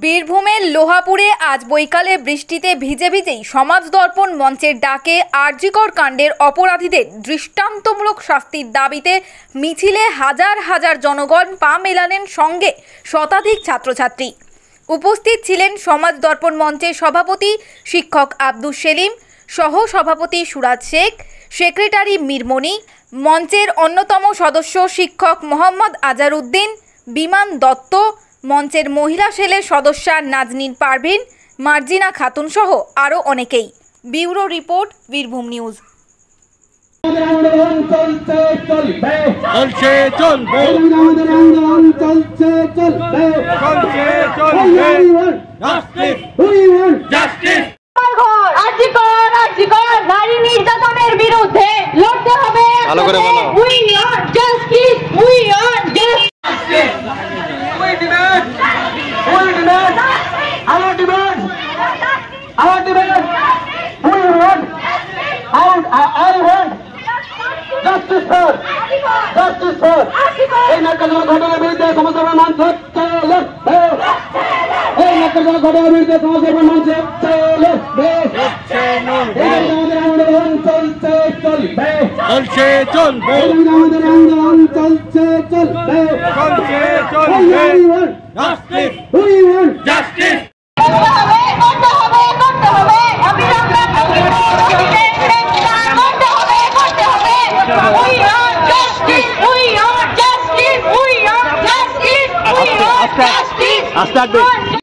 বীরভূমের লোহাপুরে আজ বৈকালে বৃষ্টিতে ভিজে ভিজেই সমাজ দর্পণ মঞ্চের ডাকে আরজিকর কাণ্ডের অপরাধীদের দৃষ্টান্তমূলক শাস্তির দাবিতে মিছিলে হাজার হাজার জনগণ পা মেলালেন, সঙ্গে শতাধিক ছাত্রছাত্রী। উপস্থিত ছিলেন সমাজ দর্পণ মঞ্চের সভাপতি শিক্ষক আব্দুল সেলিম, সহ সভাপতি সুরাজ শেখ, সেক্রেটারি মিরমণি, মঞ্চের অন্যতম সদস্য শিক্ষক মোহাম্মদ আজারউদ্দিন, বিমান দত্ত, মঞ্চের মহিলা সেলের সদস্যা নাজনীন পারভিন, মার্জিনা খাতুন সহ আরও অনেকেই। Bureau report, Birbhum news. নারী নির্যাতনের বিরুদ্ধে লড়তে হবে। ঘটনার বিরুদ্ধে সমাজসেবা মঞ্চ ঘটনার বিরুদ্ধে সমাজসেবা মঞ্চ আন্দোলন চলছে চলবে, আমাদের আন্দোলন চলছে চলবে, Start